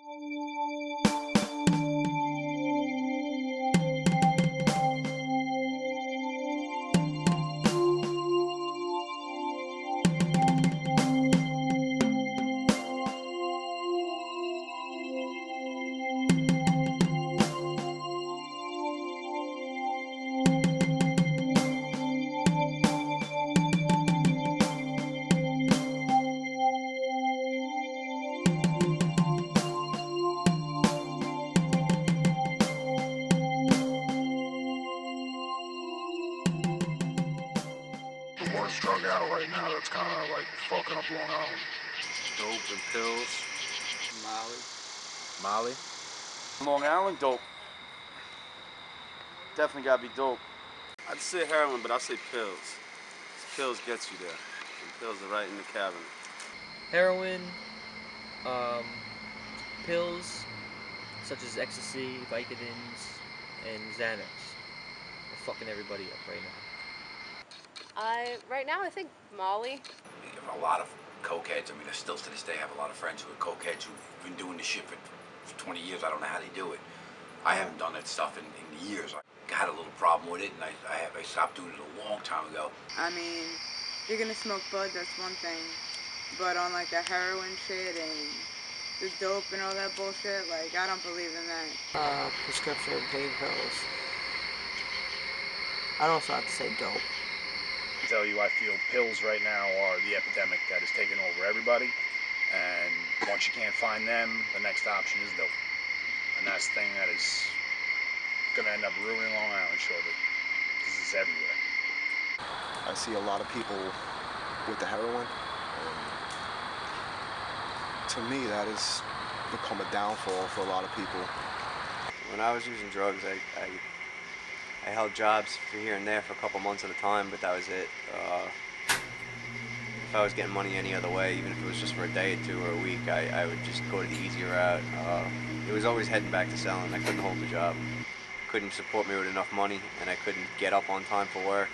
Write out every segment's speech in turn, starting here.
One strung out right now that's kind of like fucking up Long Island. Dope and pills. Molly. Long Island, dope. Definitely gotta be dope. I'd say heroin, but I'd say pills. Pills gets you there. And pills are right in the cabinet. Heroin, pills such as ecstasy, Vicodins, and Xanax are fucking everybody up right now. Right now, I think Molly. A lot of cokeheads. I mean, I still to this day have a lot of friends who are cokeheads who've been doing this shit for 20 years. I don't know how they do it. I haven't done that stuff in years. I had a little problem with it, and I stopped doing it a long time ago. I mean, you're gonna smoke bud, that's one thing. But on like the heroin shit and the dope and all that bullshit, like, I don't believe in that. Prescription pain pills. I'd also have to say dope. I tell you, I feel pills right now are the epidemic that is taking over everybody. And once you can't find them, the next option is dope. And that's the thing that is going to end up ruining Long Island shortly. This is everywhere. I see a lot of people with the heroin. To me, that has become a downfall for a lot of people. When I was using drugs, I held jobs for here and there for a couple months at a time, but that was it. If I was getting money any other way, even if it was just for a day or two or a week, I would just go to the easier route. It was always heading back to selling. I couldn't hold the job. Couldn't support me with enough money, and I couldn't get up on time for work.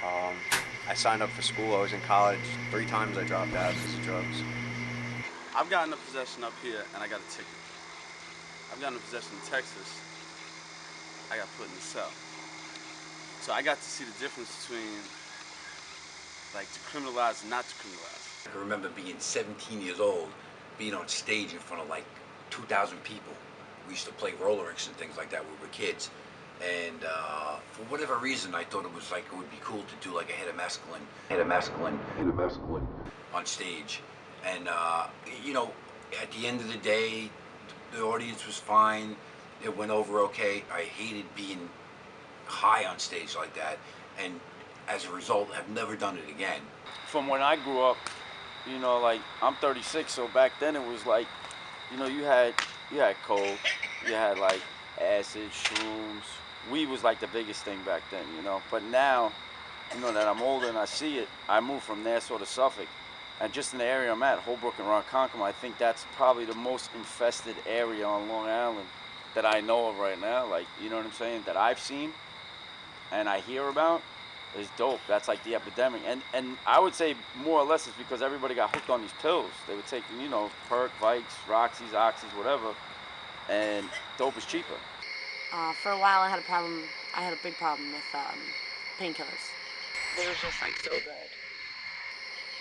I signed up for school. I was in college. 3 times I dropped out because of drugs. I've gotten a possession up here, and I got a ticket. I've gotten a possession in Texas. I got put in the cell. So I got to see the difference between like to criminalize and not to criminalize. I remember being 17 years old, being on stage in front of like 2,000 people. We used to play roller rinks and things like that when we were kids. And for whatever reason, I thought it was like, it would be cool to do like a hit of mescaline on stage. And you know, at the end of the day, the audience was fine. It went over okay. I hated being high on stage like that, and as a result, have never done it again. From when I grew up, you know, like I'm 36, so back then it was like, you know, you had coke, you had like acid, shrooms. Weed was like the biggest thing back then, you know. But now, you know, that I'm older and I see it, I moved from Nassau to Suffolk, and just in the area I'm at, Holbrook and Ronkonkoma, I think that's probably the most infested area on Long Island that I know of right now, like, you know what I'm saying, that I've seen and I hear about is dope. That's like the epidemic. And I would say more or less it's because everybody got hooked on these pills. They would take, you know, Perk, Vikes, Roxys, Oxys, whatever, and dope is cheaper. For a while I had a big problem with painkillers. They were just like so good.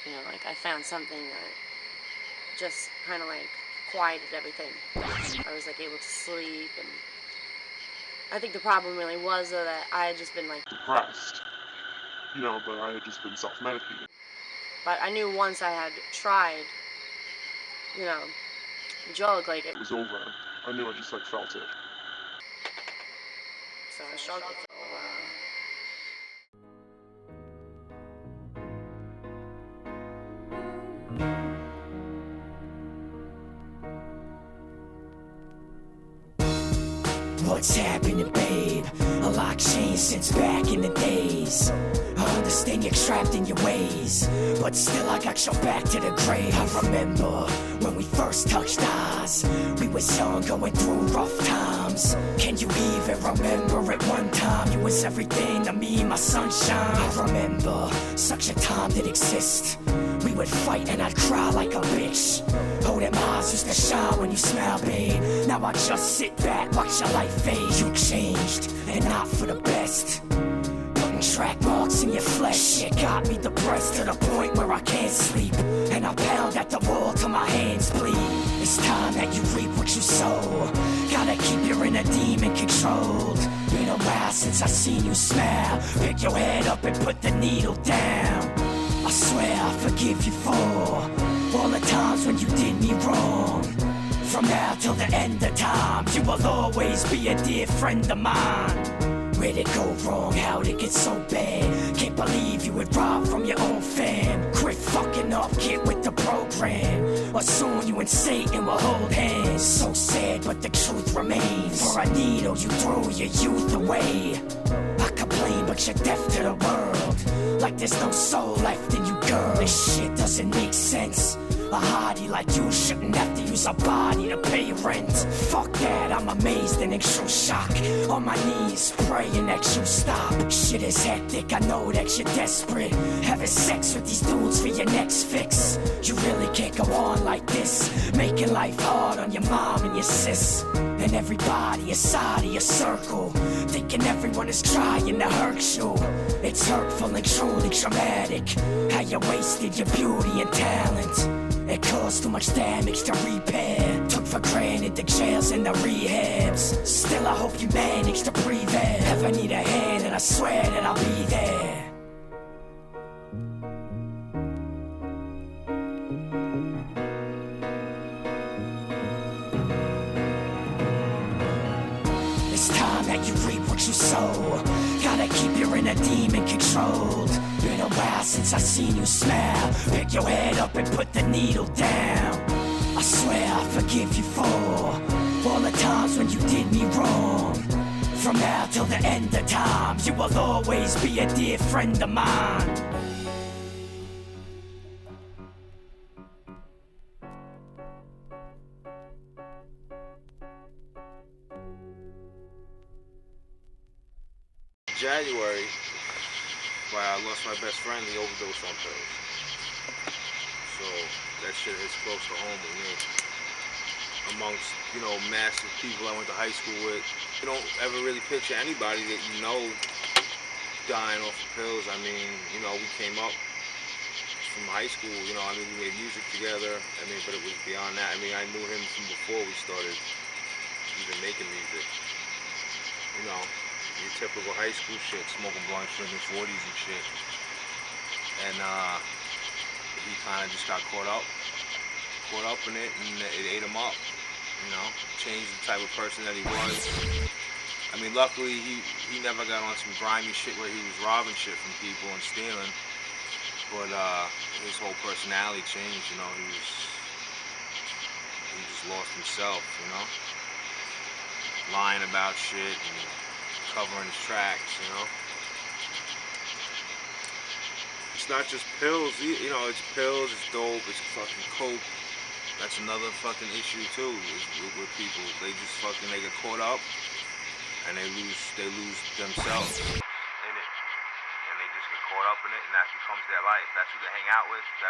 You know, like I found something that just kind of like quieted everything. I was like able to sleep, and I think the problem really was that I had just been like Depressed. You know, but I had just been self-medicating. But I knew once I had tried, you know, the drug, like It was over. I knew I just like felt it. So I struggled for a while. What's happening, babe? A lot changed since back in the days. I understand you're trapped in your ways, but still I got your back to the grave. I remember when we first touched eyes. We was young, going through rough times. Can you even remember at one time you was everything to me, my sunshine? I remember such a time did exist We would fight and I'd cry like a bitch. Oh, them eyes used to shine when you smile, babe. Now I just sit back, watch your life fade. You changed, and not for the best. Putting track marks in your flesh. Shit got me depressed to the point where I can't sleep. And I pound at the wall till my hands bleed. It's time that you reap what you sow. Gotta keep your inner demon controlled. Been a while since I seen you smile. Pick your head up and put the needle down. I swear I forgive you for all the times when you did me wrong. From now till the end of time, you will always be a dear friend of mine. Where'd it go wrong? How'd it get so bad? Can't believe you would rob from your own fam. Quit fucking up, get with the program, or soon you and Satan will hold hands. So sad, but the truth remains. For a needle, you threw your youth away. I complain, but you're deaf to the world. Like there's no soul left in you, girl. This shit doesn't make sense. A hottie like you shouldn't have to use a body to pay rent. Fuck that, I'm amazed and in true shock. On my knees, praying that you stop. Shit is hectic, I know that you're desperate. Having sex with these dudes for your next fix. You really can't go on like this, making life hard on your mom and your sis. And everybody inside of your circle, thinking everyone is trying to hurt you. It's hurtful and truly traumatic, how you wasted your beauty and talent. It caused too much damage to repair. Took for granted the jails and the rehabs. Still I hope you manage to breathe there. Ever need a hand and I swear that I'll be there. It's time that you reap what you sow. Gotta keep your inner demon controlled. Been a while since I seen you smile. Pick your head up and put the needle down. I swear I forgive you for all the times when you did me wrong. From now till the end of time, you will always be a dear friend of mine. January, where I lost my best friend, he overdosed on pills. So that shit is close to home with me. Amongst, massive people I went to high school with, you don't ever really picture anybody that you know dying off of pills. I mean, we came up from high school, we made music together. But it was beyond that. I knew him from before we started even making music. Your typical high school shit, smoking blunts, drinking 40s and shit. And he kind of just got caught up in it, and it ate him up. Changed the type of person that he was. Luckily he never got on some grimy shit where he was robbing shit from people and stealing. But his whole personality changed. He just lost himself. Lying about shit and covering his tracks, It's not just pills, it's pills, it's dope, it's fucking coke. That's another fucking issue too, is with people. They just they get caught up and they lose themselves in it. And they just get caught up in it, and that becomes their life. That's who they hang out with, they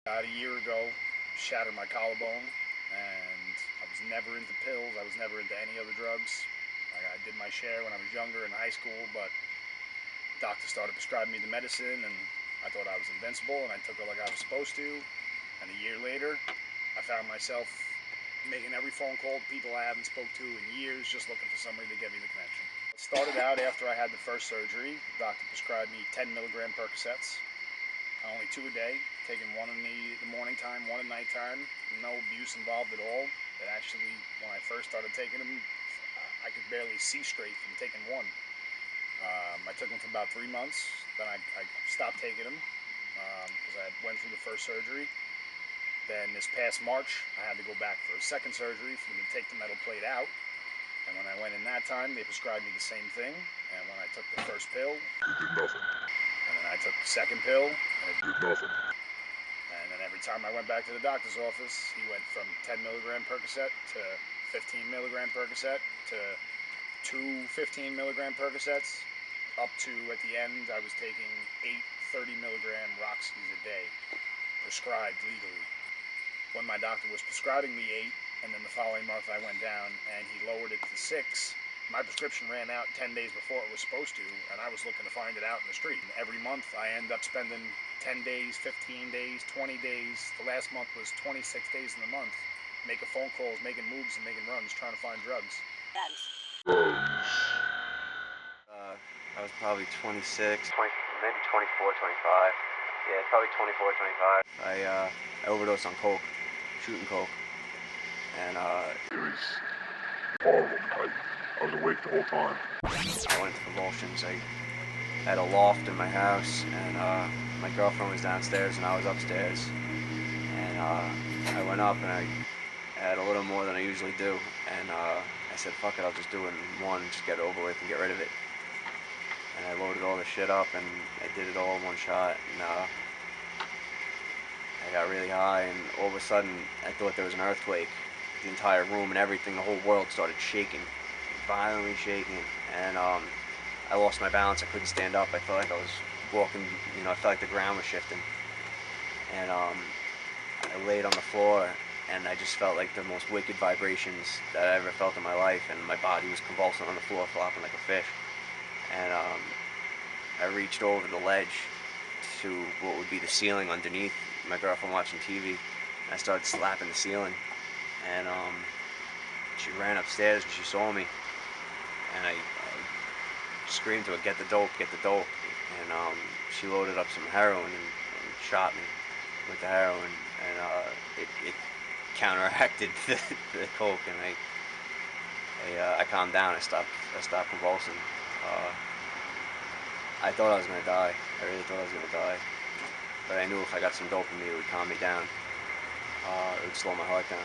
About a year ago, shattered my collarbone, and I was never into pills, I was never into any other drugs. I did my share when I was younger in high school, but the doctor started prescribing me the medicine, and I thought I was invincible, and I took it like I was supposed to. And a year later, I found myself making every phone call to people I haven't spoke to in years, just looking for somebody to give me the connection. It started out after I had the first surgery. The doctor prescribed me 10 milligram Percocets, only 2 a day, taking one in the morning time, one at night time. No abuse involved at all. It actually, when I first started taking them, I could barely see straight from taking one. I took them for about 3 months, then I stopped taking them because I went through the first surgery. Then this past March, I had to go back for a second surgery for them to take the metal plate out. And when I went in that time, they prescribed me the same thing. And when I took the first pill, it did nothing. And then I took the second pill, and it did nothing. And then every time I went back to the doctor's office, he went from 10 milligram Percocet to 15 milligram Percocet to 2 15 milligram Percocets, up to, at the end, I was taking 8 30 milligram Roxys a day, prescribed legally. When my doctor was prescribing me 8, and then the following month I went down and he lowered it to 6, my prescription ran out 10 days before it was supposed to, and I was looking to find it out in the street. And every month I end up spending 10 days, 15 days, 20 days. The last month was 26 days in the month, making phone calls, making moves, and making runs, trying to find drugs. I was probably 26, maybe 24, 25. Yeah, probably 24, 25. I overdosed on coke, shooting coke, and it was horrible. I was awake the whole time. I went into convulsions. I had a loft in my house, and my girlfriend was downstairs and I was upstairs. And I went up and I had a little more than I usually do, and I said, fuck it, I'll just do it in one, just get it over with and get rid of it. And I loaded all the shit up and I did it all in one shot, and I got really high, and all of a sudden I thought there was an earthquake. The entire room and everything, the whole world started shaking, violently shaking, and I lost my balance. I couldn't stand up. I felt like I was walking, I felt like the ground was shifting. And I laid on the floor, and I just felt like the most wicked vibrations that I ever felt in my life, and my body was convulsing on the floor, flopping like a fish. And I reached over the ledge to what would be the ceiling underneath my girlfriend watching TV. I started slapping the ceiling, and she ran upstairs and she saw me, and I screamed to her, get the dope, get the dope. And she loaded up some heroin and shot me with the heroin, and it counteracted the coke, and I calmed down. I stopped convulsing. I thought I was gonna die. I really thought I was gonna die. But I knew if I got some dope in me, it would calm me down. It would slow my heart down.